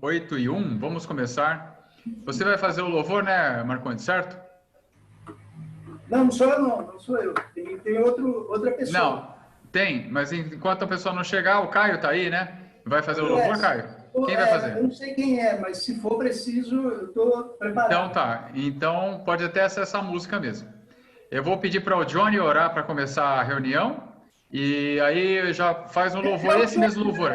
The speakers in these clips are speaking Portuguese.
8:01, vamos começar. Você vai fazer o louvor, né, Marcondes, certo? Não, não sou eu, não sou eu. Tem outra pessoa. Não, tem, mas enquanto a pessoa não chegar, o Caio tá aí, né? Vai fazer o louvor, Caio? Quem vai fazer? Eu não sei quem é, mas se for preciso, eu estou preparado. Então tá, então pode até ser essa música mesmo. Eu vou pedir para o Johnny orar para começar a reunião, e aí já faz um louvor, esse mesmo louvor.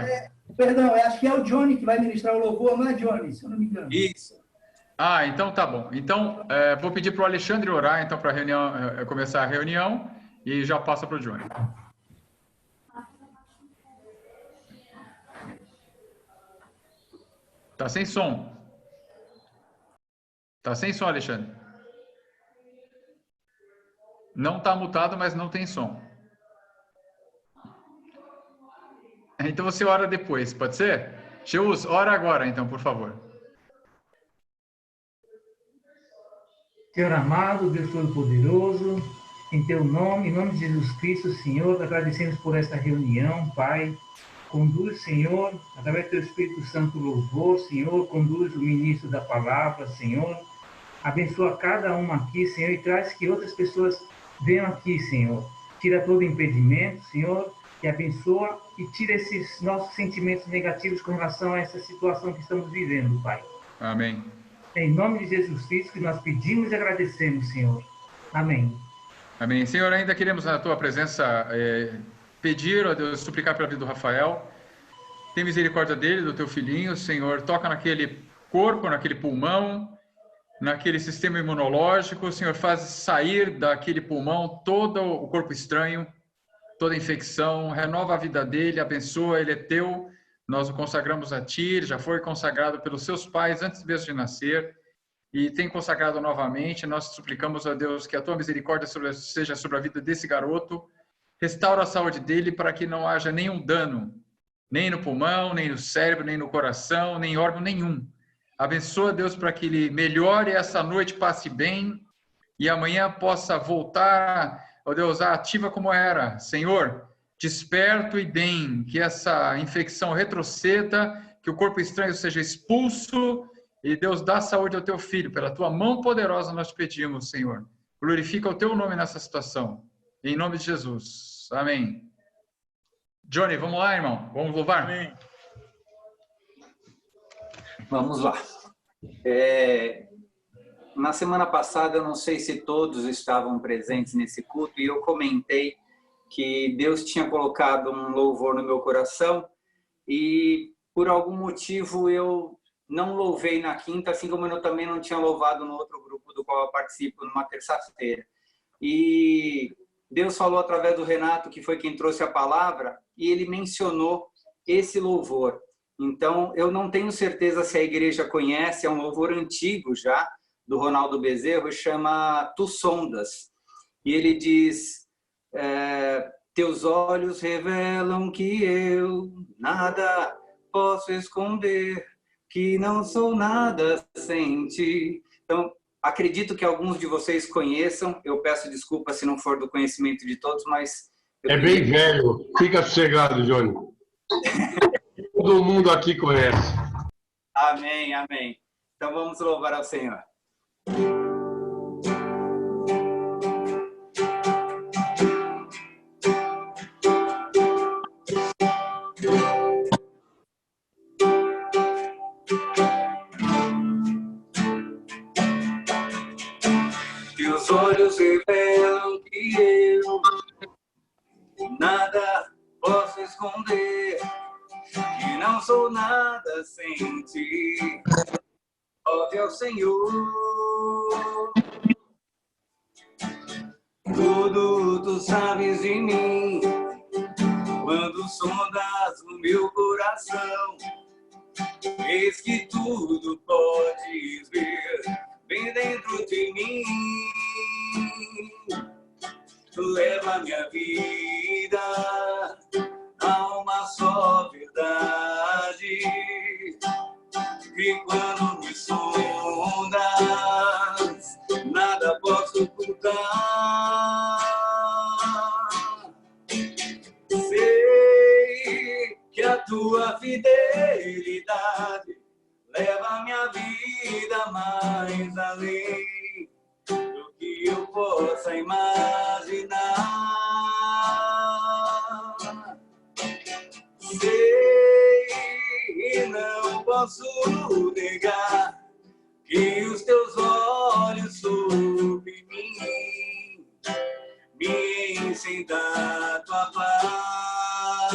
Perdão, acho que é o Johnny que vai ministrar o louvor, não é, Johnny? Se eu não me engano. Isso. Ah, então tá bom. Então, vou pedir para o Alexandre orar, então, para começar a reunião, e já passa para o Johnny. Tá sem som. Tá sem som, Alexandre. Não tá mutado, mas não tem som. Então você ora depois, pode ser? Cheus, ora agora, então, por favor. Senhor amado, Deus Todo-Poderoso, em teu nome, em nome de Jesus Cristo, Senhor, agradecemos por esta reunião, Pai. Conduz, Senhor, através do teu Espírito Santo louvor, Senhor, conduz o ministro da palavra, Senhor. Abençoa cada um aqui, Senhor, e traz que outras pessoas venham aqui, Senhor. Tira todo impedimento, Senhor, e abençoa e tira esses nossos sentimentos negativos com relação a essa situação que estamos vivendo, Pai. Amém. Em nome de Jesus Cristo que nós pedimos e agradecemos, Senhor. Amém. Amém. Senhor, ainda queremos na tua presença pedir, ó Deus, suplicar pela vida do Rafael. Tem misericórdia dele, do teu filhinho, Senhor. Toca naquele corpo, naquele pulmão, naquele sistema imunológico. Senhor, faz sair daquele pulmão todo o corpo estranho, toda infecção. Renova a vida dele, abençoa, ele é teu. Nós o consagramos a ti, ele já foi consagrado pelos seus pais antes mesmo de nascer. E tem consagrado novamente. Nós suplicamos a Deus que a tua misericórdia seja sobre a vida desse garoto. Restaura a saúde dele para que não haja nenhum dano, nem no pulmão, nem no cérebro, nem no coração, nem em órgão nenhum. Abençoa, Deus, para que ele melhore essa noite, passe bem e amanhã possa voltar, ó Deus, ativa como era. Senhor, desperto e bem, que essa infecção retroceda, que o corpo estranho seja expulso. E Deus, dá saúde ao teu filho. Pela tua mão poderosa nós pedimos, Senhor. Glorifica o teu nome nessa situação. Em nome de Jesus. Amém. Johnny, vamos lá, irmão? Vamos louvar? Amém. Vamos lá. Na semana passada, eu não sei se todos estavam presentes nesse culto, e eu comentei que Deus tinha colocado um louvor no meu coração e, por algum motivo, eu não louvei na quinta, assim como eu também não tinha louvado no outro grupo do qual eu participo, numa terça-feira. E Deus falou através do Renato, que foi quem trouxe a palavra, e ele mencionou esse louvor. Então, eu não tenho certeza se a igreja conhece, é um louvor antigo já, do Ronaldo Bezerro, chama Tu Sondas. E ele diz, teus olhos revelam que eu nada posso esconder, que não sou nada sem ti. Então, acredito que alguns de vocês conheçam, eu peço desculpa se não for do conhecimento de todos, mas... É bem velho, fica sossegado, Johnny. Todo mundo aqui conhece. Amém, amém. Então vamos louvar ao Senhor. E os olhos revelam que eu nada posso esconder, que não sou nada sem ti. Ove ao Senhor, tudo tu sabes de mim, quando sondas o meu coração, eis que tudo podes ver bem dentro de mim. Leva minha vida a uma só verdade, e quando me sondas, nada posso ocultar. Sei que a tua fidelidade além do que eu possa imaginar. Sei e não posso negar que os teus olhos sobre mim me enchem da tua paz.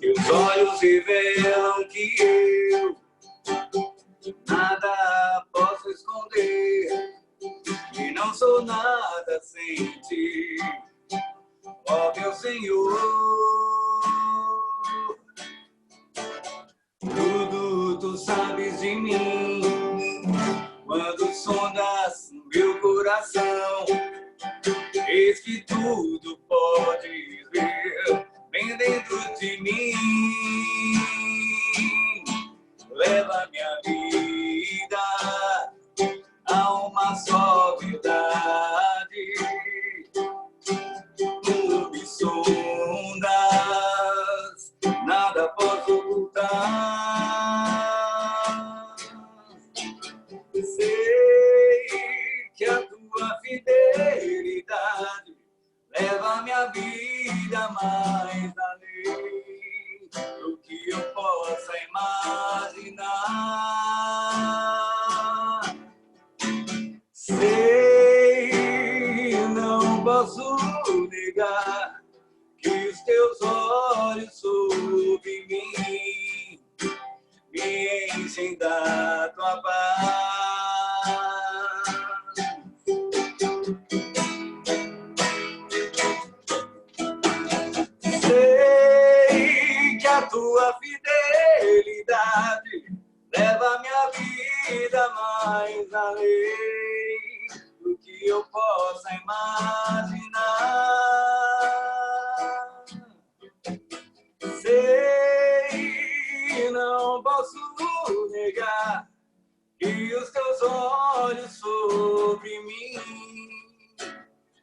Teus olhos revelam que eu nada posso esconder e não sou nada sem ti, ó meu Senhor. Tudo tu sabes de mim, quando sondas meu coração, eis que tudo podes ver bem dentro de mim. Leva minha vida a uma só verdade. Tu me sondas, nada posso ocultar. Sei que a tua fidelidade leva minha vida mais além do que eu possa imaginar. Sei, não posso negar que os teus olhos sobre mim me enchem da tua paz. Sei que a tua fidelidade leva minha vida mais além do que eu possa imaginar. Sei, não posso negar que os teus olhos sobre mim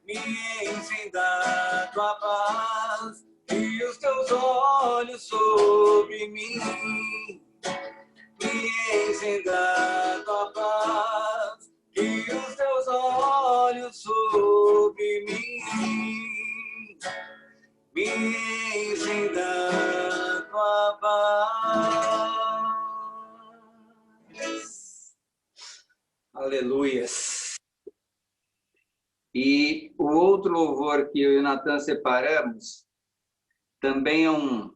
me enchem da tua paz. E os teus olhos sobre mim me enchem da tua paz. E os teus olhos sobre mim me enchem da tua paz. Aleluias. E o outro louvor que eu e o Natan separamos também é um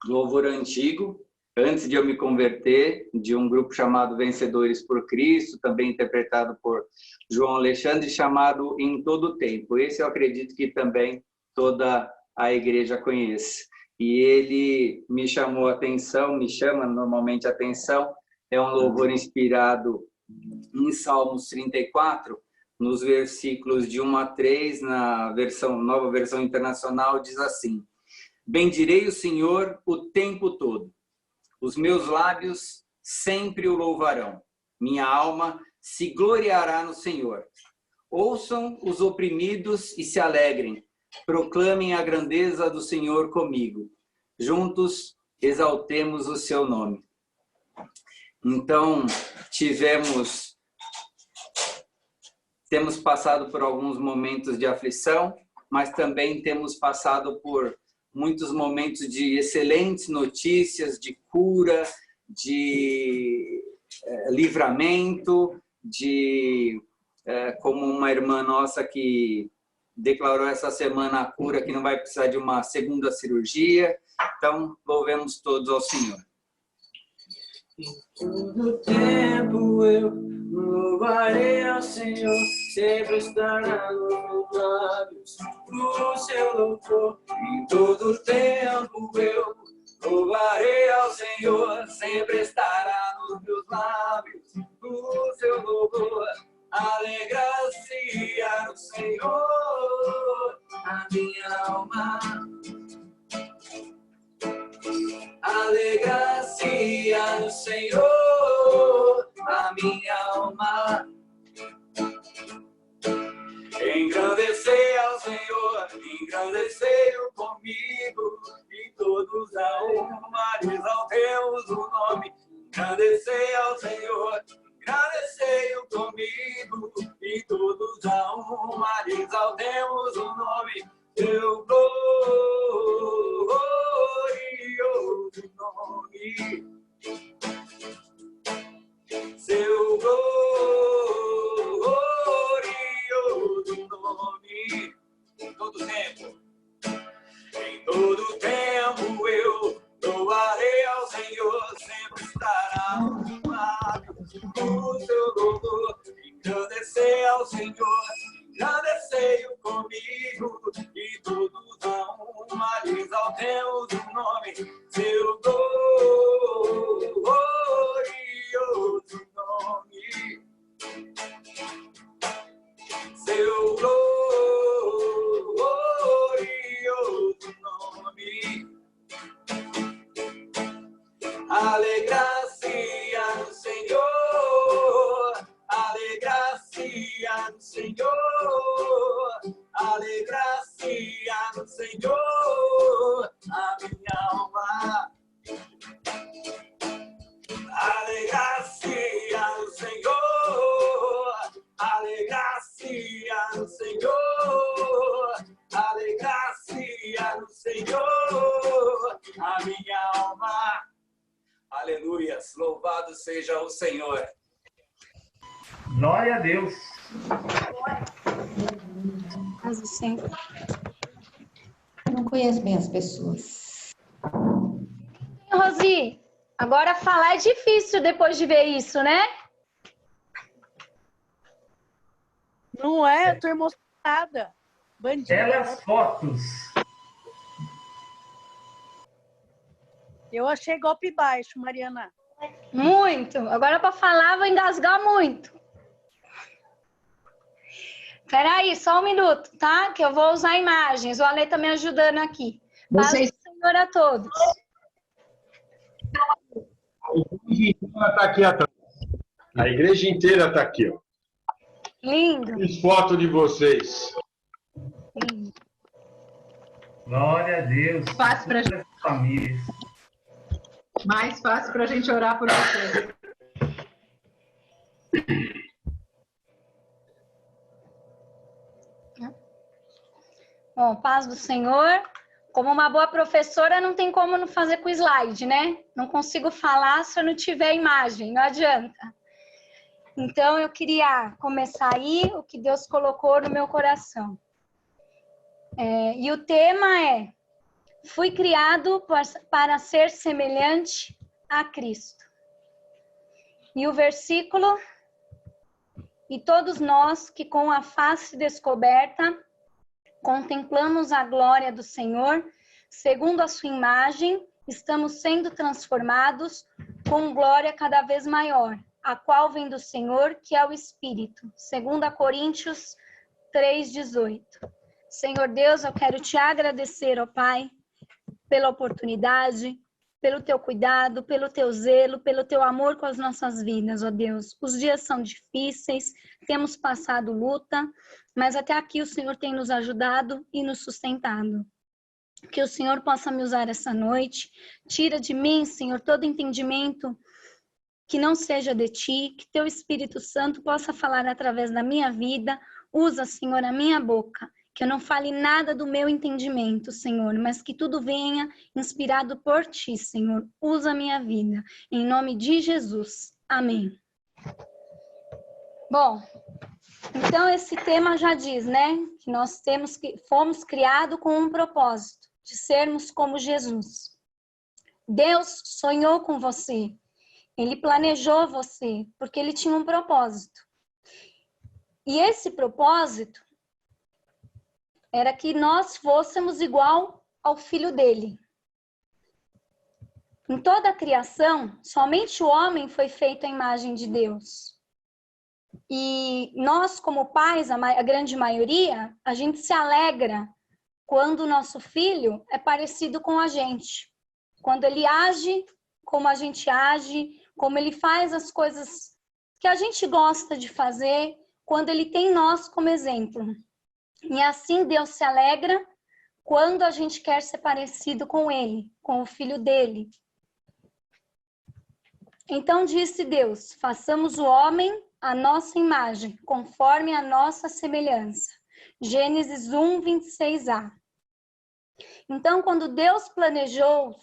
louvor antigo, antes de eu me converter, de um grupo chamado Vencedores por Cristo, também interpretado por João Alexandre, chamado Em Todo Tempo. Esse eu acredito que também toda a igreja conhece. E ele me chamou a atenção, me chama normalmente a atenção, é um louvor inspirado em Salmos 34, nos versículos de 1 a 3, na nova versão internacional, diz assim: bendirei o Senhor o tempo todo. Os meus lábios sempre o louvarão. Minha alma se gloriará no Senhor. Ouçam os oprimidos e se alegrem. Proclamem a grandeza do Senhor comigo. Juntos exaltemos o seu nome. Então, temos passado por alguns momentos de aflição, mas também temos passado por muitos momentos de excelentes notícias, de cura, de livramento, como uma irmã nossa que declarou essa semana a cura, que não vai precisar de uma segunda cirurgia. Então, louvemos todos ao Senhor. Em todo tempo eu louvarei ao Senhor, sempre estará nos meus lábios o seu louvor. Em todo tempo eu louvarei ao Senhor, sempre estará nos meus lábios o seu louvor. Alegra-se no Senhor a minha alma. Alegra-se no Senhor a minha alma. engrandecei-o comigo, e todos a uma exaltemos o nome. Engrandecei ao Senhor, engrandecei-o comigo, e todos a uma exaltemos o nome. Seu glorioso nome. Seu glorioso nome. Em todo tempo eu louvarei ao Senhor, sempre estará no lábio o seu louvor. Engrandecer ao Senhor, engrandecei-o comigo, e todos a uma exaltemos o nome. Seu glorioso nome. Seu glorioso nome. Alegra-se no Senhor, alegra-se no Senhor, alegra-se no Senhor, a minha alma. Alegra-se no Senhor, alegra-se no Senhor, alegra-se no Senhor, a minha alma. Aleluias, louvado seja o Senhor. Glória a Deus. Mas o Senhor, eu não conheço bem as pessoas. Rosi, agora falar é difícil depois de ver isso, né? Não é? Eu tô emocionada. Bandida. Belas fotos. Eu achei golpe baixo, Mariana. Muito. Agora para falar vou engasgar muito. Peraí, só um minuto, tá? Que eu vou usar imagens. O Ale tá me ajudando aqui. Paz do Senhor a todos. A igreja inteira está aqui, ó. Lindo. Fiz foto de vocês. Lindo. Glória a Deus. Fácil pra gente. Famílias. Mais fácil para a gente orar por você. Bom, paz do Senhor. Como uma boa professora, não tem como não fazer com slide, né? Não consigo falar se eu não tiver imagem, não adianta. Então, eu queria começar aí o que Deus colocou no meu coração. E o tema é: fui criado para ser semelhante a Cristo. E o versículo: e todos nós que com a face descoberta contemplamos a glória do Senhor, segundo a sua imagem, estamos sendo transformados com glória cada vez maior, a qual vem do Senhor, que é o Espírito. 2 Coríntios 3:18. Senhor Deus, eu quero te agradecer, ó Pai, pela oportunidade, pelo teu cuidado, pelo teu zelo, pelo teu amor com as nossas vidas, ó Deus. Os dias são difíceis, temos passado luta, mas até aqui o Senhor tem nos ajudado e nos sustentado. Que o Senhor possa me usar essa noite. Tira de mim, Senhor, todo entendimento que não seja de ti, que teu Espírito Santo possa falar através da minha vida. Usa, Senhor, a minha boca, que eu não fale nada do meu entendimento, Senhor, mas que tudo venha inspirado por ti, Senhor. Usa a minha vida, em nome de Jesus. Amém. Bom, então esse tema já diz, né, que nós fomos criados com um propósito, de sermos como Jesus. Deus sonhou com você, Ele planejou você, porque Ele tinha um propósito. E esse propósito era que nós fôssemos igual ao Filho dele. Em toda a criação, somente o homem foi feito à imagem de Deus. E nós, como pais, a grande maioria, a gente se alegra quando o nosso filho é parecido com a gente. Quando ele age como a gente age, como ele faz as coisas que a gente gosta de fazer, quando ele tem nós como exemplo. E assim Deus se alegra quando a gente quer ser parecido com ele, com o filho dele. Então disse Deus: façamos o homem à nossa imagem, conforme a nossa semelhança. Gênesis 1, 26a. Então, quando Deus planejou,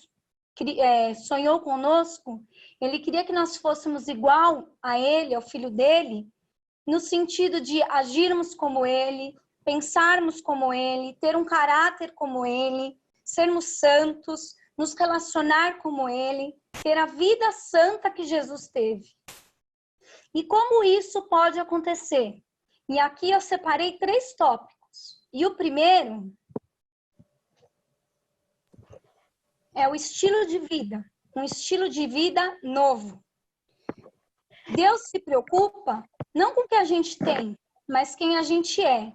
sonhou conosco, ele queria que nós fôssemos igual a ele, ao filho dele, no sentido de agirmos como ele, pensarmos como ele, ter um caráter como ele, sermos santos, nos relacionar como ele, ter a vida santa que Jesus teve. E como isso pode acontecer? E aqui eu separei 3 tópicos. E o primeiro é o estilo de vida, um estilo de vida novo. Deus se preocupa não com o que a gente tem, mas quem a gente é.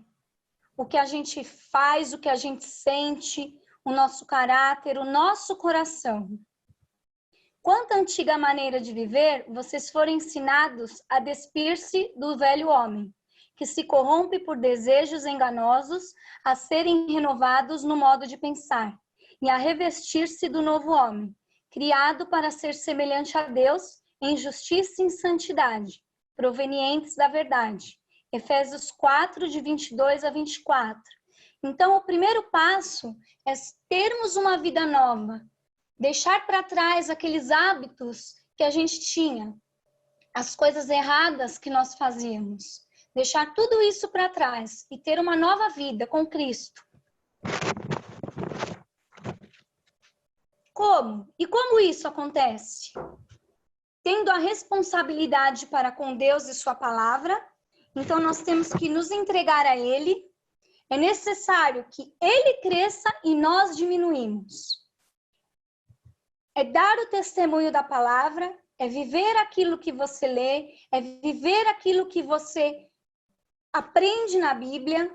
O que a gente faz, o que a gente sente, o nosso caráter, o nosso coração. Quanto à antiga maneira de viver, vocês foram ensinados a despir-se do velho homem, que se corrompe por desejos enganosos, a serem renovados no modo de pensar, e a revestir-se do novo homem, criado para ser semelhante a Deus em justiça e em santidade, provenientes da verdade. Efésios 4, de 22 a 24. Então, o primeiro passo é termos uma vida nova, deixar para trás aqueles hábitos que a gente tinha, as coisas erradas que nós fazíamos, deixar tudo isso para trás e ter uma nova vida com Cristo. Como? E como isso acontece? Tendo a responsabilidade para com Deus e sua palavra. Então, nós temos que nos entregar a Ele. É necessário que Ele cresça e nós diminuímos. É dar o testemunho da palavra, é viver aquilo que você lê, é viver aquilo que você aprende na Bíblia.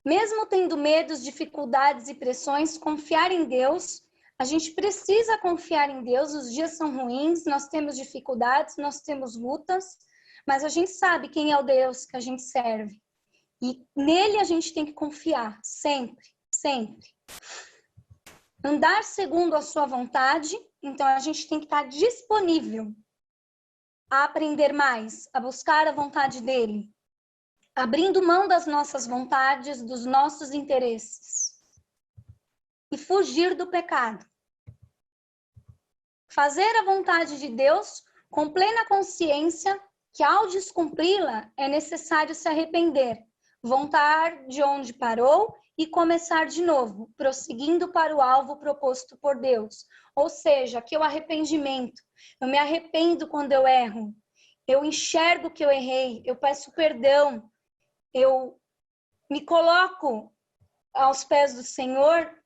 Mesmo tendo medos, dificuldades e pressões, confiar em Deus. A gente precisa confiar em Deus. Os dias são ruins, nós temos dificuldades, nós temos lutas, mas a gente sabe quem é o Deus que a gente serve. E nele a gente tem que confiar, sempre, sempre. Andar segundo a sua vontade, então a gente tem que estar disponível a aprender mais, a buscar a vontade dele, abrindo mão das nossas vontades, dos nossos interesses e fugir do pecado. Fazer a vontade de Deus com plena consciência que ao descumpri-la é necessário se arrepender, voltar de onde parou e começar de novo, prosseguindo para o alvo proposto por Deus. Ou seja, que o arrependimento, eu me arrependo quando eu erro, eu enxergo que eu errei, eu peço perdão, eu me coloco aos pés do Senhor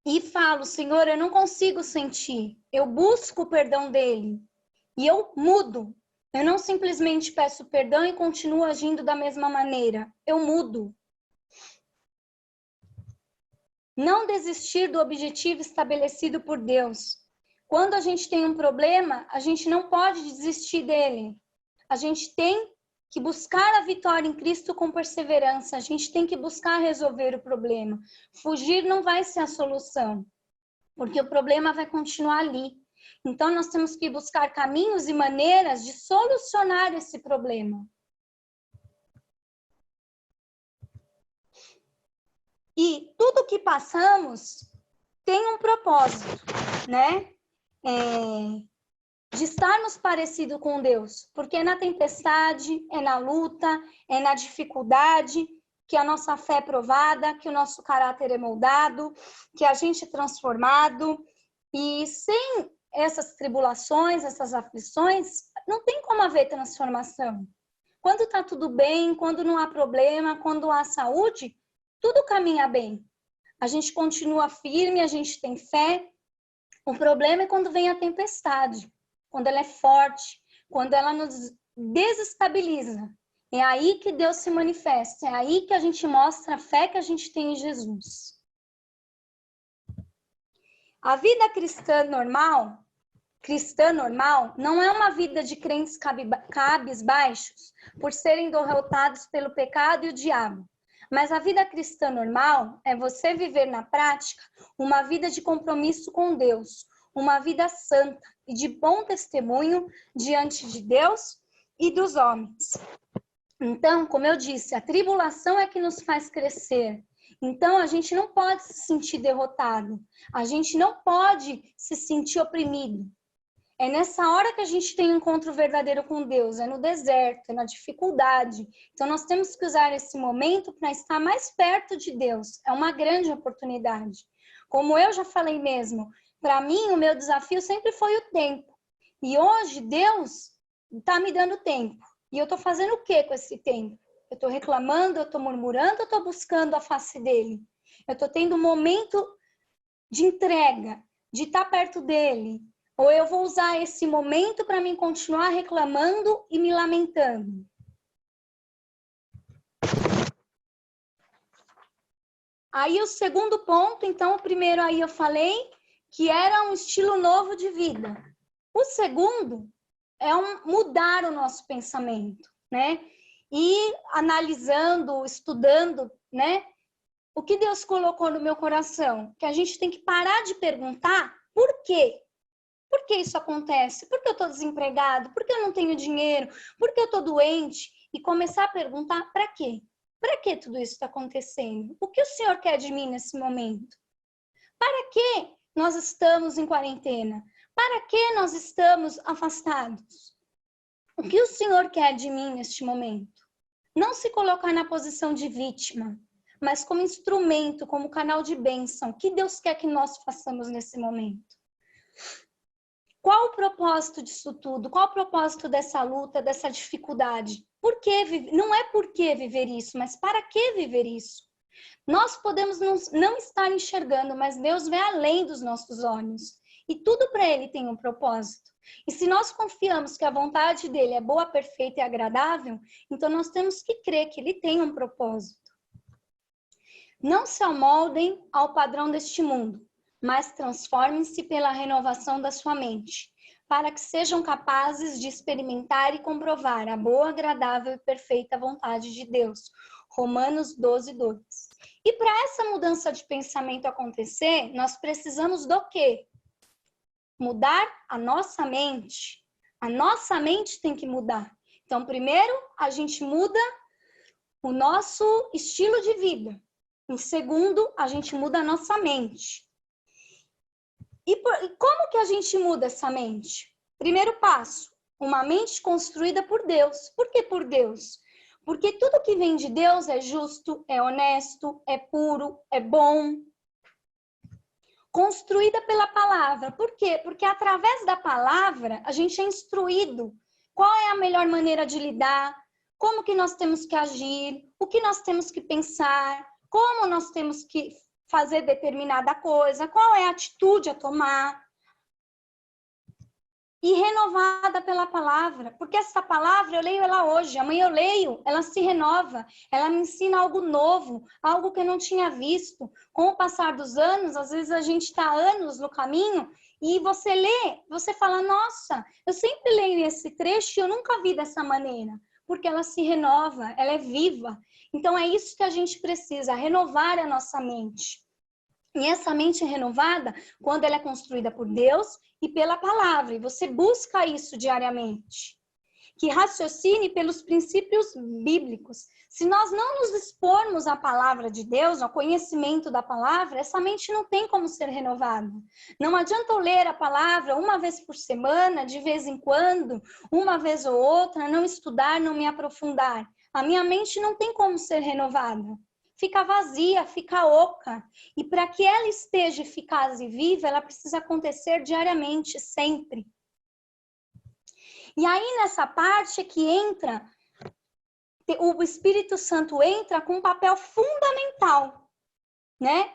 e falo: Senhor, eu não consigo sentir, eu busco o perdão dele e eu mudo. Eu não simplesmente peço perdão e continuo agindo da mesma maneira. Eu mudo. Não desistir do objetivo estabelecido por Deus. Quando a gente tem um problema, a gente não pode desistir dele. A gente tem que buscar a vitória em Cristo com perseverança. A gente tem que buscar resolver o problema. Fugir não vai ser a solução, porque o problema vai continuar ali. Então, nós temos que buscar caminhos e maneiras de solucionar esse problema. E tudo que passamos tem um propósito, né? De estarmos parecidos com Deus. Porque é na tempestade, é na luta, é na dificuldade que a nossa fé é provada, que o nosso caráter é moldado, que a gente é transformado. E sem essas tribulações, essas aflições, não tem como haver transformação. Quando está tudo bem, quando não há problema, quando há saúde, tudo caminha bem. A gente continua firme, a gente tem fé. O problema é quando vem a tempestade, quando ela é forte, quando ela nos desestabiliza. É aí que Deus se manifesta, é aí que a gente mostra a fé que a gente tem em Jesus. A vida cristã normal não é uma vida de crentes cabisbaixos por serem derrotados pelo pecado e o diabo. Mas a vida cristã normal é você viver na prática uma vida de compromisso com Deus, uma vida santa e de bom testemunho diante de Deus e dos homens. Então, como eu disse, a tribulação é que nos faz crescer. Então, a gente não pode se sentir derrotado. A gente não pode se sentir oprimido. É nessa hora que a gente tem um encontro verdadeiro com Deus, é no deserto, é na dificuldade. Então, nós temos que usar esse momento para estar mais perto de Deus. É uma grande oportunidade. Como eu já falei mesmo, para mim, o meu desafio sempre foi o tempo. E hoje, Deus está me dando tempo. E eu estou fazendo o que com esse tempo? Eu estou reclamando, eu estou murmurando, eu estou buscando a face dele. Eu estou tendo um momento de entrega, de estar perto dele. Ou eu vou usar esse momento para mim continuar reclamando e me lamentando? Aí o segundo ponto, então o primeiro aí eu falei que era um estilo novo de vida. O segundo é mudar o nosso pensamento, né? E analisando, estudando, né? O que Deus colocou no meu coração? Que a gente tem que parar de perguntar por quê? Por que isso acontece? Por que eu estou desempregado? Por que eu não tenho dinheiro? Por que eu estou doente? E começar a perguntar para quê? Para que tudo isso está acontecendo? O que o Senhor quer de mim nesse momento? Para que nós estamos em quarentena? Para que nós estamos afastados? O que o Senhor quer de mim neste momento? Não se colocar na posição de vítima, mas como instrumento, como canal de bênção. O que Deus quer que nós façamos nesse momento? Qual o propósito disso tudo? Qual o propósito dessa luta, dessa dificuldade? Por que não é por que viver isso, mas para que viver isso? Nós podemos não estar enxergando, mas Deus vê além dos nossos olhos. E tudo para Ele tem um propósito. E se nós confiamos que a vontade dEle é boa, perfeita e agradável, então nós temos que crer que Ele tem um propósito. Não se amoldem ao padrão deste mundo, mas transformem-se pela renovação da sua mente, para que sejam capazes de experimentar e comprovar a boa, agradável e perfeita vontade de Deus. Romanos 12:2. E para essa mudança de pensamento acontecer, nós precisamos do quê? Mudar a nossa mente. A nossa mente tem que mudar. Então, primeiro, a gente muda o nosso estilo de vida. Em segundo, a gente muda a nossa mente. E como que a gente muda essa mente? Primeiro passo, uma mente construída por Deus. Por que por Deus? Porque tudo que vem de Deus é justo, é honesto, é puro, é bom. Construída pela palavra. Por quê? Porque através da palavra a gente é instruído qual é a melhor maneira de lidar, como que nós temos que agir, o que nós temos que pensar, como nós temos que fazer determinada coisa, qual é a atitude a tomar. E renovada pela palavra, porque essa palavra eu leio ela hoje, amanhã eu leio, ela se renova, ela me ensina algo novo, algo que eu não tinha visto. Com o passar dos anos, às vezes a gente está anos no caminho e você lê, você fala, nossa, eu sempre leio esse trecho e eu nunca vi dessa maneira, porque ela se renova, ela é viva. Então é isso que a gente precisa, renovar a nossa mente. E essa mente renovada, quando ela é construída por Deus e pela palavra, e você busca isso diariamente. Que raciocine pelos princípios bíblicos. Se nós não nos expormos à palavra de Deus, ao conhecimento da palavra, essa mente não tem como ser renovada. Não adianta eu ler a palavra uma vez por semana, de vez em quando, uma vez ou outra, não estudar, não me aprofundar. A minha mente não tem como ser renovada. Fica vazia, fica oca. E para que ela esteja eficaz e viva, ela precisa acontecer diariamente, sempre. E aí, nessa parte é que entra, o Espírito Santo entra com um papel fundamental, né?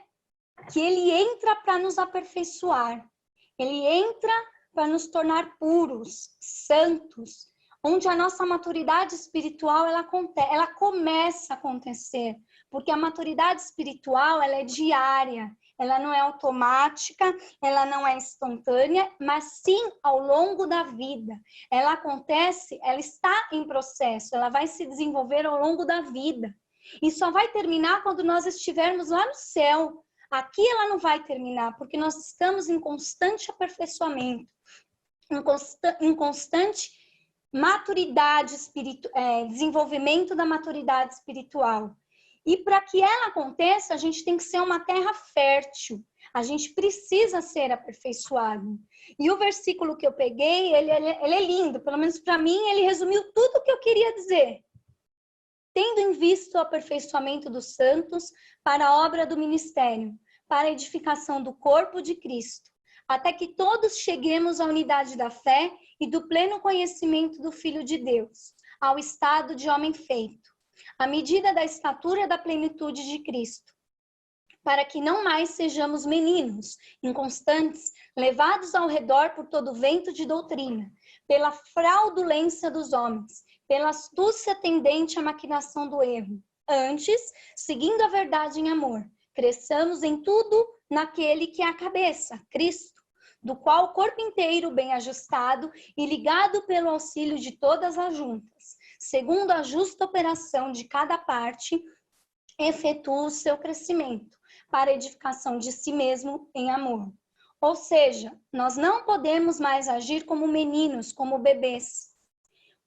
Que ele entra para nos aperfeiçoar. Ele entra para nos tornar puros, santos, onde a nossa maturidade espiritual, ela começa a acontecer. Porque a maturidade espiritual, ela é diária, ela não é automática, ela não é instantânea, mas sim ao longo da vida. Ela acontece, ela está em processo, ela vai se desenvolver ao longo da vida. E só vai terminar quando nós estivermos lá no céu. Aqui ela não vai terminar, porque nós estamos em constante aperfeiçoamento, em constante maturidade espiritual, desenvolvimento da maturidade espiritual. E para que ela aconteça, a gente tem que ser uma terra fértil. A gente precisa ser aperfeiçoado. E o versículo que eu peguei, ele é lindo. Pelo menos para mim, ele resumiu tudo o que eu queria dizer. Tendo em vista o aperfeiçoamento dos santos para a obra do ministério, para a edificação do corpo de Cristo, até que todos cheguemos à unidade da fé e do pleno conhecimento do Filho de Deus, ao estado de homem feito, à medida da estatura da plenitude de Cristo, para que não mais sejamos meninos, inconstantes, levados ao redor por todo vento de doutrina, pela fraudulência dos homens, pela astúcia tendente à maquinação do erro. Antes, seguindo a verdade em amor, cresçamos em tudo naquele que é a cabeça, Cristo, do qual o corpo inteiro, bem ajustado e ligado pelo auxílio de todas as juntas, segundo a justa operação de cada parte, efetua o seu crescimento, para a edificação de si mesmo em amor. Ou seja, nós não podemos mais agir como meninos, como bebês.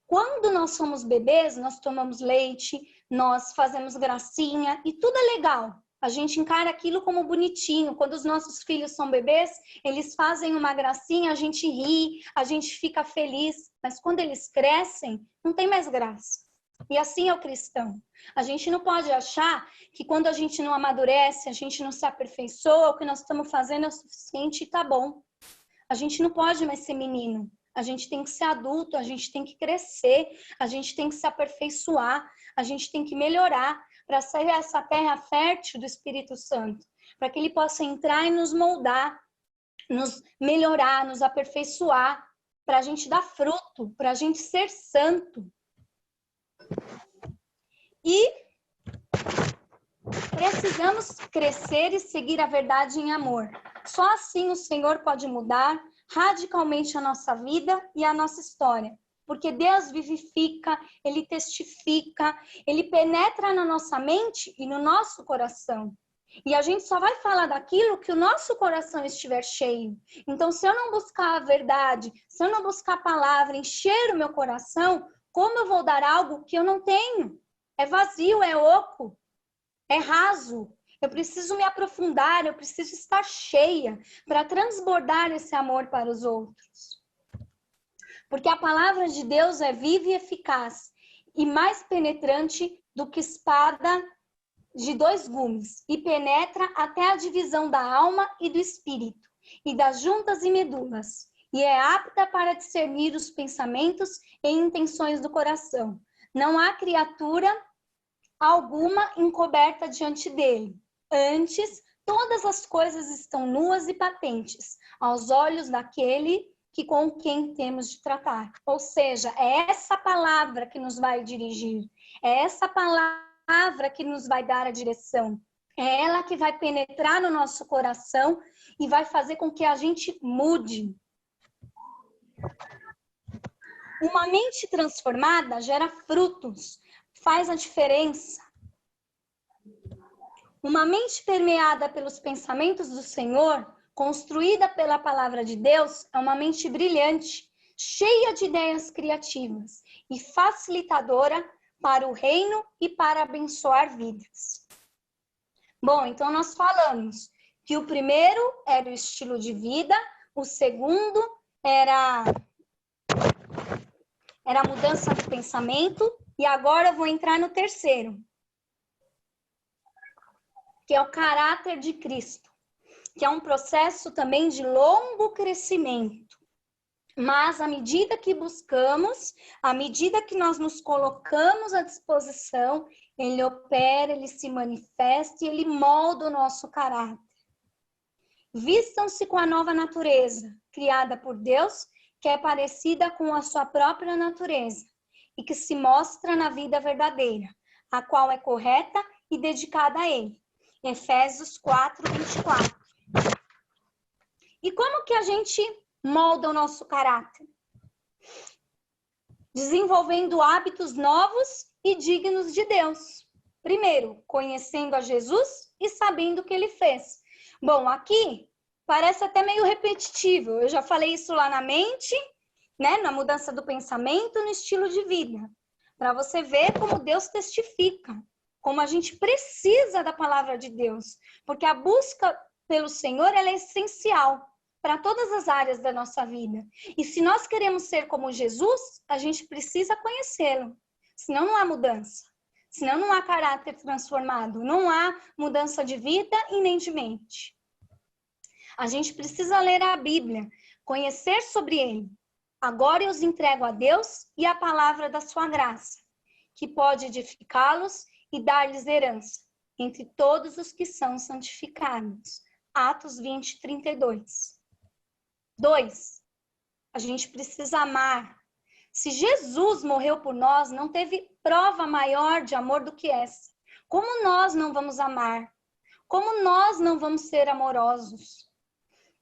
Quando nós somos bebês, nós tomamos leite, nós fazemos gracinha e tudo é legal. A gente encara aquilo como bonitinho. Quando os nossos filhos são bebês, eles fazem uma gracinha, a gente ri, a gente fica feliz. Mas quando eles crescem, não tem mais graça. E assim é o cristão. A gente não pode achar que quando a gente não amadurece, a gente não se aperfeiçoa, o que nós estamos fazendo é o suficiente e tá bom. A gente não pode mais ser menino. A gente tem que ser adulto, a gente tem que crescer, a gente tem que se aperfeiçoar, a gente tem que melhorar para sair essa terra fértil do Espírito Santo, para que ele possa entrar e nos moldar, nos melhorar, nos aperfeiçoar, para a gente dar fruto, para a gente ser santo. E precisamos crescer e seguir a verdade em amor. Só assim o Senhor pode mudar radicalmente a nossa vida e a nossa história. Porque Deus vivifica, Ele testifica, Ele penetra na nossa mente e no nosso coração. E a gente só vai falar daquilo que o nosso coração estiver cheio. Então, se eu não buscar a verdade, se eu não buscar a palavra, encher o meu coração, como eu vou dar algo que eu não tenho? É vazio, é oco, é raso. Eu preciso me aprofundar, eu preciso estar cheia para transbordar esse amor para os outros. Porque a palavra de Deus é viva e eficaz e mais penetrante do que espada de 2 gumes e penetra até a divisão da alma e do espírito e das juntas e medulas e é apta para discernir os pensamentos e intenções do coração. Não há criatura alguma encoberta diante dele. Antes, todas as coisas estão nuas e patentes aos olhos daquele que com quem temos de tratar. Ou seja, é essa palavra que nos vai dirigir. É essa palavra que nos vai dar a direção. É ela que vai penetrar no nosso coração e vai fazer com que a gente mude. Uma mente transformada gera frutos, faz a diferença. Uma mente permeada pelos pensamentos do Senhor, construída pela palavra de Deus, é uma mente brilhante, cheia de ideias criativas e facilitadora para o reino e para abençoar vidas. Bom, então nós falamos que o primeiro era o estilo de vida, o segundo era a mudança de pensamento, e agora eu vou entrar no terceiro, que é o caráter de Cristo, que é um processo também de longo crescimento. Mas à medida que buscamos, à medida que nós nos colocamos à disposição, ele opera, ele se manifesta e ele molda o nosso caráter. Vistam-se com a nova natureza, criada por Deus, que é parecida com a sua própria natureza e que se mostra na vida verdadeira, a qual é correta e dedicada a ele. Efésios 4:24. E como que a gente molda o nosso caráter? Desenvolvendo hábitos novos e dignos de Deus. Primeiro, conhecendo a Jesus e sabendo o que ele fez. Bom, aqui parece até meio repetitivo. Eu já falei isso lá na mente, né? Na mudança do pensamento, no estilo de vida. Para você ver como Deus testifica, como a gente precisa da palavra de Deus. Porque a busca pelo Senhor, ela é essencial para todas as áreas da nossa vida. E se nós queremos ser como Jesus, a gente precisa conhecê-lo. Senão não há mudança. Senão não há caráter transformado. Não há mudança de vida e nem de mente. A gente precisa ler a Bíblia, conhecer sobre ele. Agora eu os entrego a Deus e a palavra da sua graça, que pode edificá-los e dar-lhes herança, entre todos os que são santificados. Atos 20, 32. 2. A gente precisa amar. Se Jesus morreu por nós, não teve prova maior de amor do que essa. Como nós não vamos amar? Como nós não vamos ser amorosos?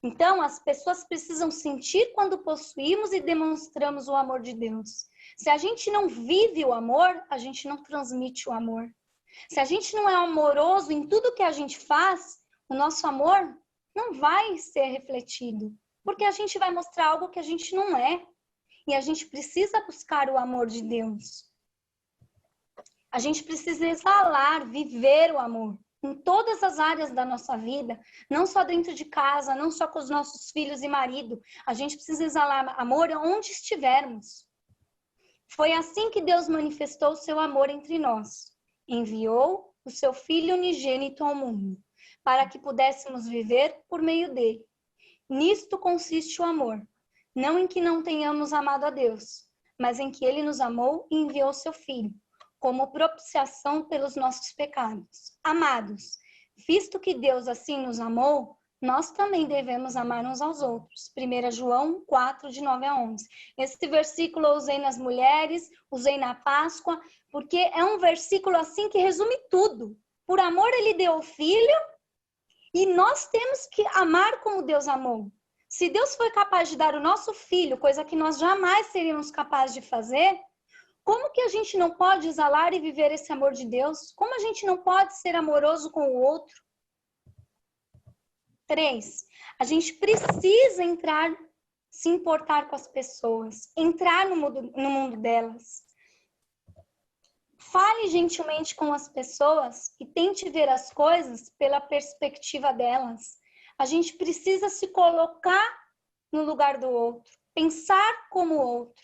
Então, as pessoas precisam sentir quando possuímos e demonstramos o amor de Deus. Se a gente não vive o amor, a gente não transmite o amor. Se a gente não é amoroso em tudo que a gente faz, o nosso amor não vai ser refletido. Porque a gente vai mostrar algo que a gente não é. E a gente precisa buscar o amor de Deus. A gente precisa exalar, viver o amor. Em todas as áreas da nossa vida, não só dentro de casa, não só com os nossos filhos e marido. A gente precisa exalar amor onde estivermos. Foi assim que Deus manifestou o seu amor entre nós. Enviou o seu Filho unigênito ao mundo, para que pudéssemos viver por meio dele. Nisto consiste o amor, não em que não tenhamos amado a Deus, mas em que ele nos amou e enviou seu Filho, como propiciação pelos nossos pecados. Amados, visto que Deus assim nos amou, nós também devemos amar uns aos outros. 1 João 4, de 9 a 11. Esse versículo eu usei nas mulheres, usei na Páscoa, porque é um versículo assim que resume tudo. Por amor ele deu o Filho, e nós temos que amar como Deus amou. Se Deus foi capaz de dar o nosso Filho, coisa que nós jamais seríamos capazes de fazer, como que a gente não pode exalar e viver esse amor de Deus? Como a gente não pode ser amoroso com o outro? 3. A gente precisa entrar, se importar com as pessoas, entrar no mundo delas. Fale gentilmente com as pessoas e tente ver as coisas pela perspectiva delas. A gente precisa se colocar no lugar do outro, pensar como o outro.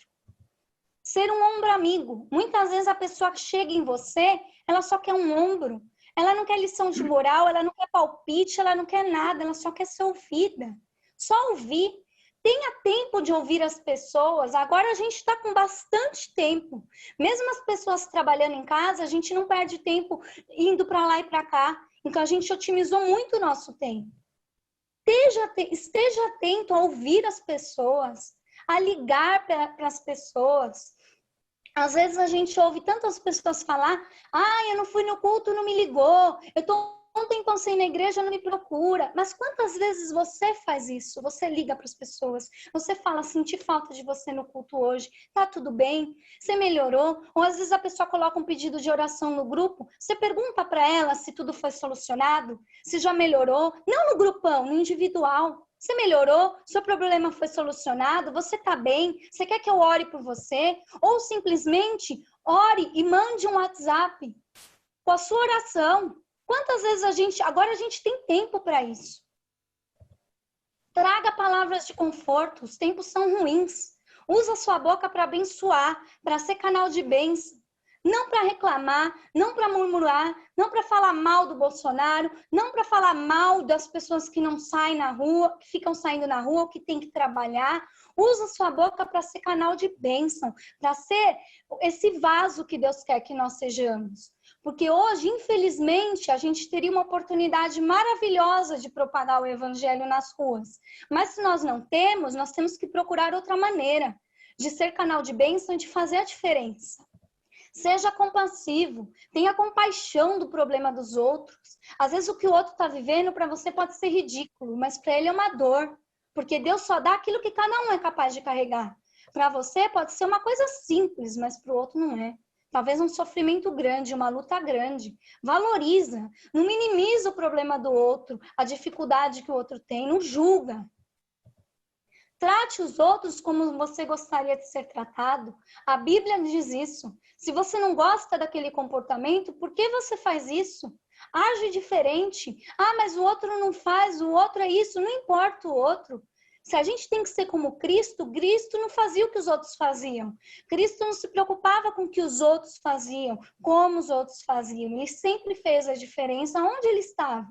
Ser um ombro amigo. Muitas vezes a pessoa que chega em você, ela só quer um ombro. Ela não quer lição de moral, ela não quer palpite, ela não quer nada, ela só quer ser ouvida. Só ouvir. Tenha tempo de ouvir as pessoas. Agora a gente está com bastante tempo. Mesmo as pessoas trabalhando em casa, a gente não perde tempo indo para lá e para cá. Então a gente otimizou muito o nosso tempo. Esteja atento a ouvir as pessoas, a ligar para as pessoas. Às vezes a gente ouve tantas pessoas falar: eu não fui no culto, não me ligou, eu estou um tempão sem na igreja, não me procura. Mas quantas vezes você faz isso? Você liga para as pessoas, você fala: senti falta de você no culto hoje, tá tudo bem? Você melhorou? Ou às vezes a pessoa coloca um pedido de oração no grupo, você pergunta para ela se tudo foi solucionado, se já melhorou, não no grupão, no individual. Você melhorou? Seu problema foi solucionado? Você está bem? Você quer que eu ore por você? Ou simplesmente ore e mande um WhatsApp com a sua oração. Quantas vezes agora a gente tem tempo para isso? Traga palavras de conforto. Os tempos são ruins. Usa a sua boca para abençoar, para ser canal de bênção. Não para reclamar, não para murmurar, não para falar mal do Bolsonaro, não para falar mal das pessoas que não saem na rua, que ficam saindo na rua, ou que tem que trabalhar. Usa a sua boca para ser canal de bênção, para ser esse vaso que Deus quer que nós sejamos. Porque hoje, infelizmente, a gente teria uma oportunidade maravilhosa de propagar o evangelho nas ruas. Mas se nós não temos, nós temos que procurar outra maneira de ser canal de bênção e de fazer a diferença. Seja compassivo, tenha compaixão do problema dos outros. Às vezes o que o outro está vivendo para você pode ser ridículo, mas para ele é uma dor. Porque Deus só dá aquilo que cada um é capaz de carregar. Para você pode ser uma coisa simples, mas para o outro não é. talvez um sofrimento grande, uma luta grande. Valoriza, não minimiza o problema do outro, a dificuldade que o outro tem, não julga. Trate os outros como você gostaria de ser tratado. A Bíblia diz isso. Se você não gosta daquele comportamento, por que você faz isso? Age diferente. Ah, mas o outro não faz, o outro é isso. Não importa o outro. Se a gente tem que ser como Cristo, Cristo não fazia o que os outros faziam. Cristo não se preocupava com o que os outros faziam, como os outros faziam. Ele sempre fez a diferença onde ele estava.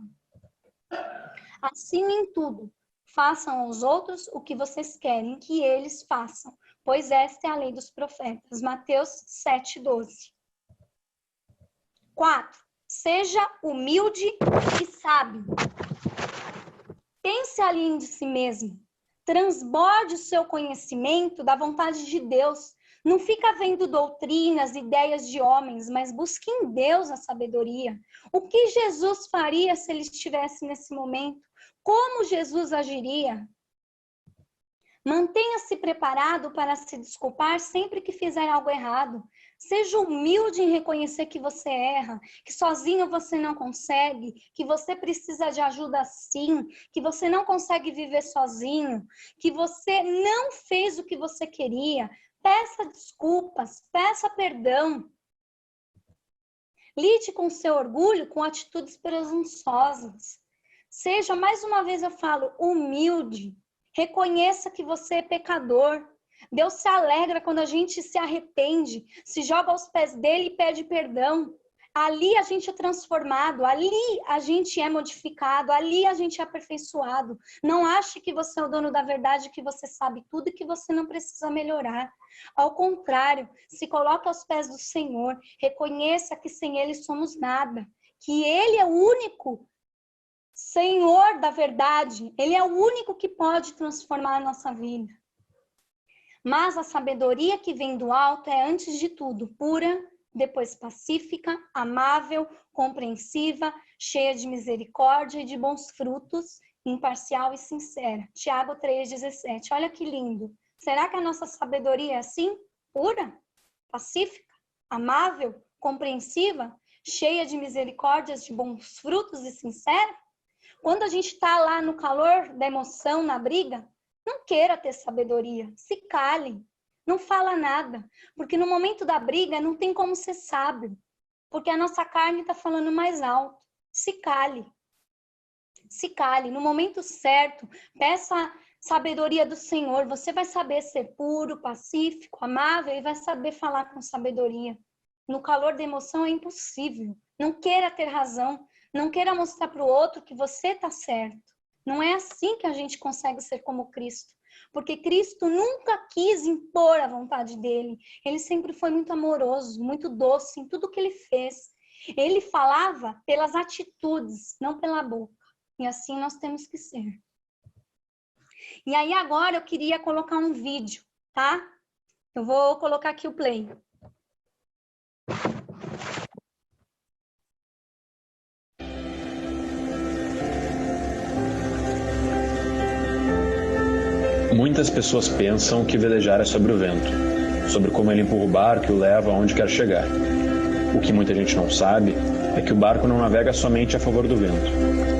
Assim em tudo. Façam aos outros o que vocês querem que eles façam, pois esta é a lei dos profetas. Mateus 7:12. 4. Seja humilde e sábio. Pense além de si mesmo. Transborde o seu conhecimento da vontade de Deus. Não fica vendo doutrinas, ideias de homens, mas busque em Deus a sabedoria. O que Jesus faria se ele estivesse nesse momento? Como Jesus agiria? Mantenha-se preparado para se desculpar sempre que fizer algo errado. Seja humilde em reconhecer que você erra, que sozinho você não consegue, que você precisa de ajuda sim, que você não consegue viver sozinho, que você não fez o que você queria. Peça desculpas, peça perdão. Lide com seu orgulho com atitudes presunçosas. Seja, mais uma vez eu falo, humilde. Reconheça que você é pecador. Deus se alegra quando a gente se arrepende, se joga aos pés dele e pede perdão. Ali a gente é transformado, ali a gente é modificado, ali a gente é aperfeiçoado. Não ache que você é o dono da verdade, que você sabe tudo e que você não precisa melhorar. Ao contrário, se coloque aos pés do Senhor, reconheça que sem ele somos nada, que ele é o único Senhor da verdade, ele é o único que pode transformar a nossa vida. Mas a sabedoria que vem do alto é, antes de tudo, pura, depois pacífica, amável, compreensiva, cheia de misericórdia e de bons frutos, imparcial e sincera. Tiago 3,17. Olha que lindo. Será que a nossa sabedoria é assim? Pura, pacífica, amável, compreensiva, cheia de misericórdias, de bons frutos e sincera? Quando a gente está lá no calor da emoção, na briga, não queira ter sabedoria, se cale, não fala nada, porque no momento da briga não tem como ser sábio, porque a nossa carne está falando mais alto. Se cale, no momento certo, peça sabedoria do Senhor, você vai saber ser puro, pacífico, amável e vai saber falar com sabedoria. No calor da emoção é impossível, não queira ter razão. Não queira mostrar para o outro que você está certo. Não é assim que a gente consegue ser como Cristo. Porque Cristo nunca quis impor a vontade dele. Ele sempre foi muito amoroso, muito doce em tudo que ele fez. Ele falava pelas atitudes, não pela boca. E assim nós temos que ser. E aí agora eu queria colocar um vídeo, tá? Eu vou colocar aqui o play. Muitas pessoas pensam que velejar é sobre o vento, sobre como ele empurra o barco e o leva aonde quer chegar. O que muita gente não sabe é que o barco não navega somente a favor do vento,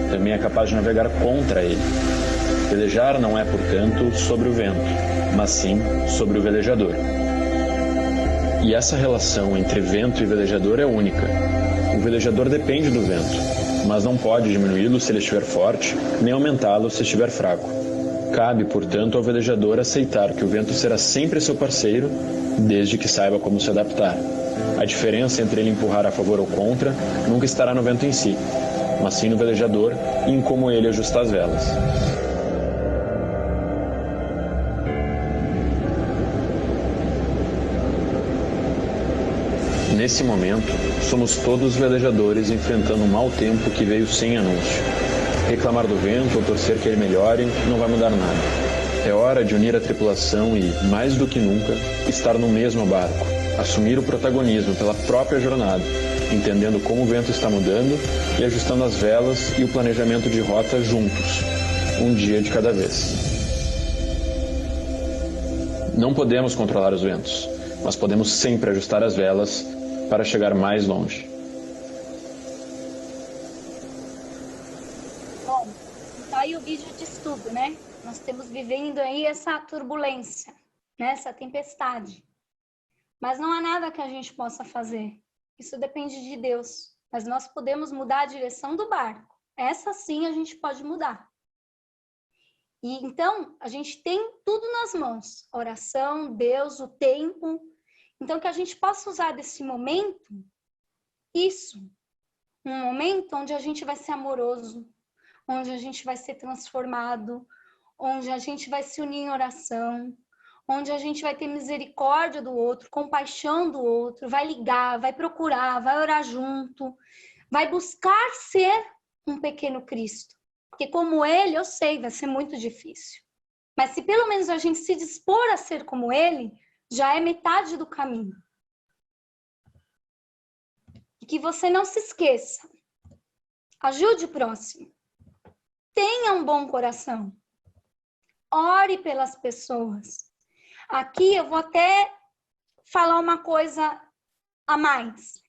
também é capaz de navegar contra ele. Velejar não é, portanto, sobre o vento, mas sim sobre o velejador. E essa relação entre vento e velejador é única. O velejador depende do vento, mas não pode diminuí-lo se ele estiver forte, nem aumentá-lo se estiver fraco. Cabe, portanto, ao velejador aceitar que o vento será sempre seu parceiro, desde que saiba como se adaptar. A diferença entre ele empurrar a favor ou contra nunca estará no vento em si, mas sim no velejador e em como ele ajusta as velas. Nesse momento, somos todos velejadores enfrentando um mau tempo que veio sem anúncio. Reclamar do vento ou torcer que ele melhore não vai mudar nada. É hora de unir a tripulação e, mais do que nunca, estar no mesmo barco, assumir o protagonismo pela própria jornada, entendendo como o vento está mudando e ajustando as velas e o planejamento de rota juntos, um dia de cada vez. Não podemos controlar os ventos, mas podemos sempre ajustar as velas para chegar mais longe. Bom, então aí o vídeo diz tudo, né? Nós estamos vivendo aí essa turbulência, né? Essa tempestade. Mas não há nada que a gente possa fazer. Isso depende de Deus. Mas nós podemos mudar a direção do barco. Essa sim a gente pode mudar. E então, a gente tem tudo nas mãos. A oração, Deus, o tempo. Então, que a gente possa usar desse momento, isso. Um momento onde a gente vai ser amoroso, onde a gente vai ser transformado, onde a gente vai se unir em oração, onde a gente vai ter misericórdia do outro, compaixão do outro, vai ligar, vai procurar, vai orar junto, vai buscar ser um pequeno Cristo. Porque como ele, eu sei, vai ser muito difícil. Mas se pelo menos a gente se dispor a ser como ele, já é metade do caminho. E que você não se esqueça. Ajude o próximo. Tenha um bom coração. Ore pelas pessoas. Aqui eu vou até falar uma coisa a mais.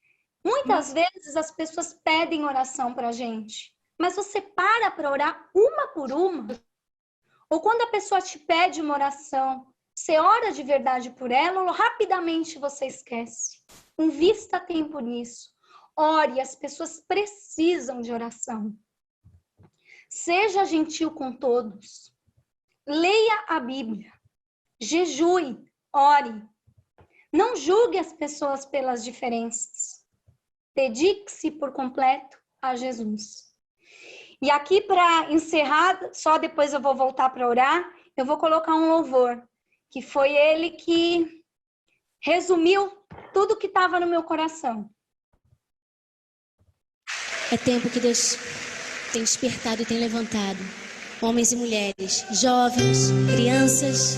Muitas vezes as pessoas pedem oração para a gente, mas você para orar uma por uma? Ou quando a pessoa te pede uma oração, você ora de verdade por ela ou rapidamente você esquece? Invista tempo nisso. Ore, as pessoas precisam de oração. Seja gentil com todos. Leia a Bíblia. Jejue, ore. Não julgue as pessoas pelas diferenças. Dedique-se por completo a Jesus. E aqui, para encerrar, só depois eu vou voltar para orar, eu vou colocar um louvor, que foi ele que resumiu tudo que estava no meu coração. É tempo que Deus tem despertado e tem levantado homens e mulheres, jovens, crianças,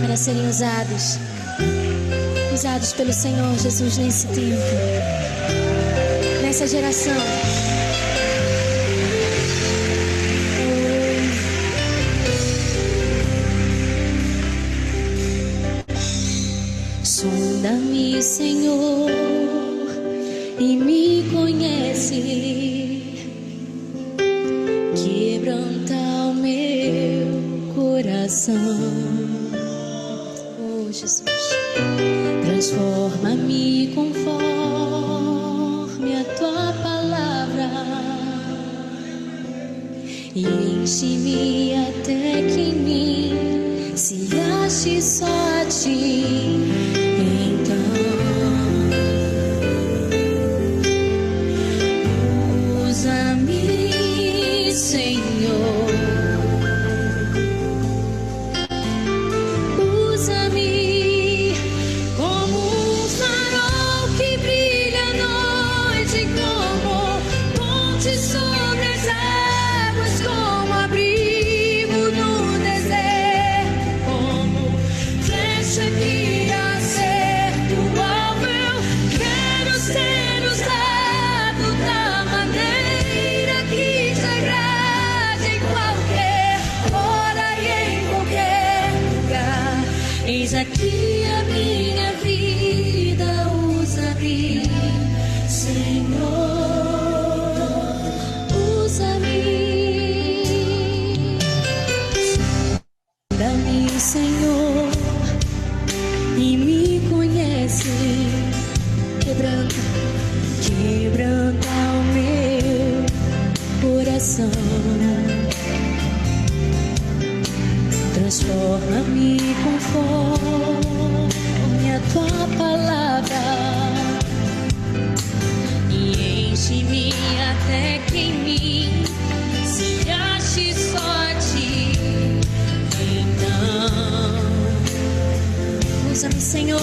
para serem usados pelo Senhor Jesus nesse tempo, nessa geração. Sonda-me, Senhor, e me conhece, quebranta o meu coração. Oh, Jesus, transforma-me conforme a tua palavra e enche-me até que em mim se ache só a ti. Usa-me, Senhor, usa-me como um farol que brilha à noite, como ponte sobre as águas, como abrigo no deserto, como flecha que acerta o alvo. Eu quero ser usado da maneira que te agrade, em qualquer hora e em qualquer lugar. Eis aqui a minha vida, usa-me, Senhor, usa-me. Dá-me, Senhor, e me conhece, quebranta o meu coração. Transforma-me conforme a tua palavra e enche-me até que em mim se ache só a ti. Então, usa-me, Senhor,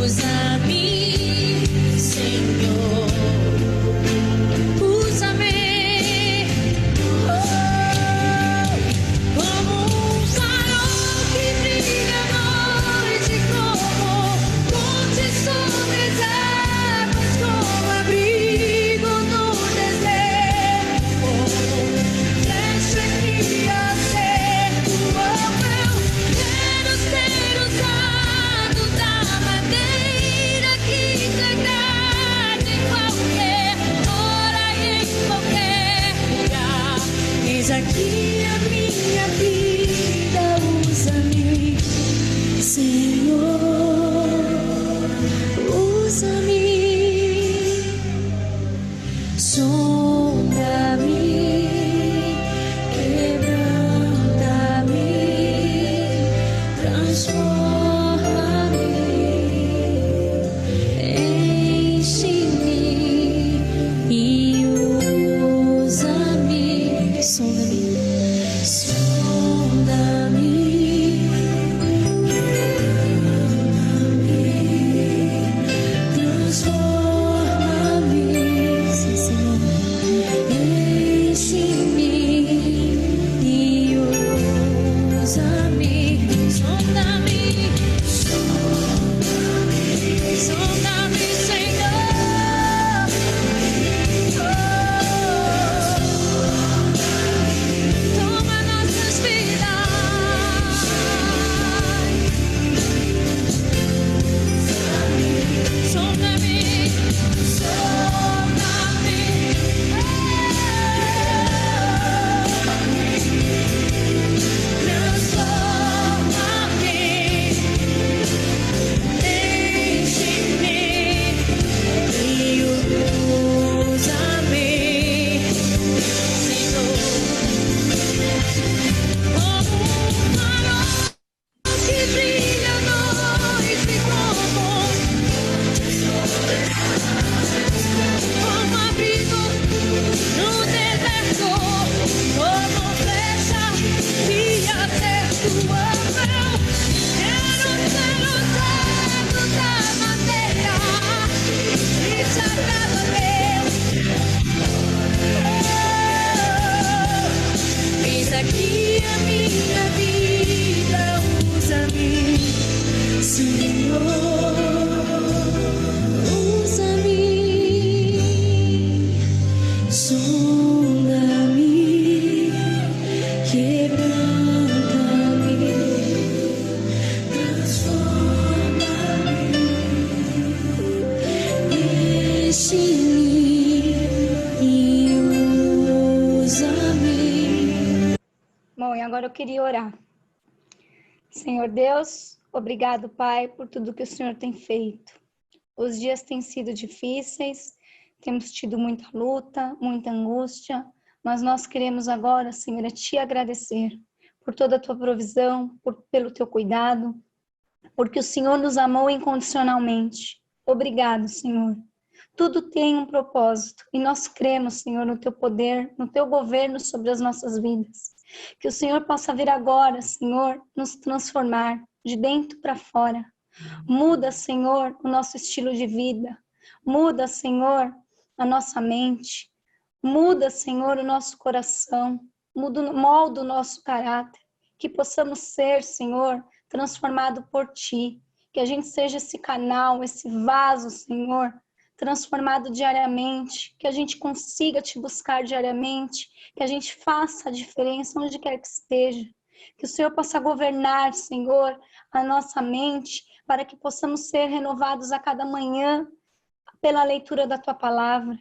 usa-me, Senhor, usa-me. Como um farol que brilha à noite, como ponte sobre as águas, como abrigo no deserto, como flecha que acerta o alvo. Eu quero ser usado Insiste em mim e usa-me. Bom, e agora eu queria orar. Senhor Deus, obrigado, Pai, por tudo que o Senhor tem feito. Os dias têm sido difíceis, temos tido muita luta, muita angústia, mas nós queremos agora, Senhor, te agradecer por toda a tua provisão, pelo teu cuidado, porque o Senhor nos amou incondicionalmente. Obrigado, Senhor. Tudo tem um propósito e nós cremos, Senhor, no teu poder, no teu governo sobre as nossas vidas. Que o Senhor possa vir agora, Senhor, nos transformar de dentro para fora. Muda, Senhor, o nosso estilo de vida. Muda, Senhor, a nossa mente. Muda, Senhor, o nosso coração. Molda o nosso caráter. Que possamos ser, Senhor, transformado por Ti. Que a gente seja esse canal, esse vaso, Senhor, transformado diariamente, que a gente consiga te buscar diariamente, que a gente faça a diferença onde quer que esteja, que o Senhor possa governar, Senhor, a nossa mente, para que possamos ser renovados a cada manhã pela leitura da Tua Palavra,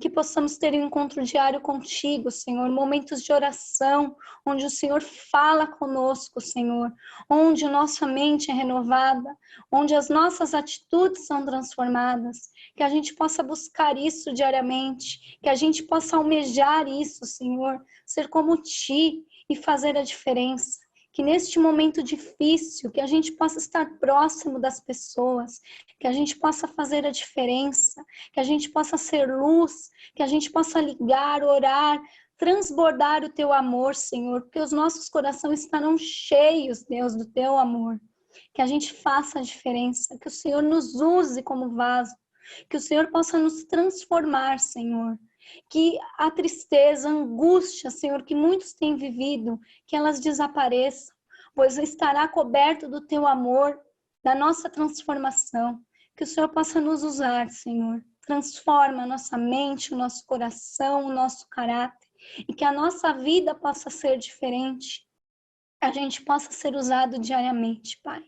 que possamos ter um encontro diário contigo, Senhor, momentos de oração, onde o Senhor fala conosco, Senhor, onde nossa mente é renovada, onde as nossas atitudes são transformadas, que a gente possa buscar isso diariamente, que a gente possa almejar isso, Senhor, ser como Ti e fazer a diferença. Que neste momento difícil, que a gente possa estar próximo das pessoas, que a gente possa fazer a diferença, que a gente possa ser luz, que a gente possa ligar, orar, transbordar o Teu amor, Senhor, porque os nossos corações estarão cheios, Deus, do Teu amor. Que a gente faça a diferença, que o Senhor nos use como vaso, que o Senhor possa nos transformar, Senhor. Que a tristeza, a angústia, Senhor, que muitos têm vivido, que elas desapareçam, pois estará coberto do Teu amor, da nossa transformação. Que o Senhor possa nos usar, Senhor. Transforma a nossa mente, o nosso coração, o nosso caráter, e que a nossa vida possa ser diferente, a gente possa ser usado diariamente, Pai.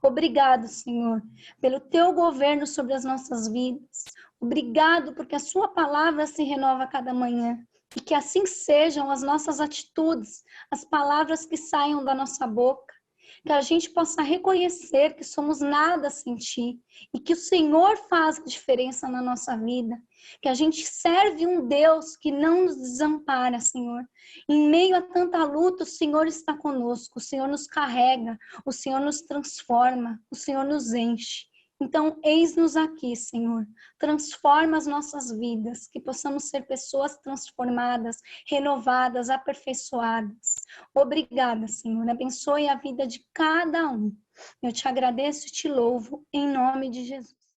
Obrigado, Senhor, pelo Teu governo sobre as nossas vidas. Obrigado porque a Sua palavra se renova a cada manhã. E que assim sejam as nossas atitudes, as palavras que saiam da nossa boca. Que a gente possa reconhecer que somos nada sem Ti. E que o Senhor faz a diferença na nossa vida. Que a gente serve um Deus que não nos desampara, Senhor. Em meio a tanta luta, o Senhor está conosco. O Senhor nos carrega. O Senhor nos transforma. O Senhor nos enche. Então, eis-nos aqui, Senhor. Transforma as nossas vidas, que possamos ser pessoas transformadas, renovadas, aperfeiçoadas. Obrigada, Senhor. Abençoe a vida de cada um. Eu te agradeço e te louvo, em nome de Jesus.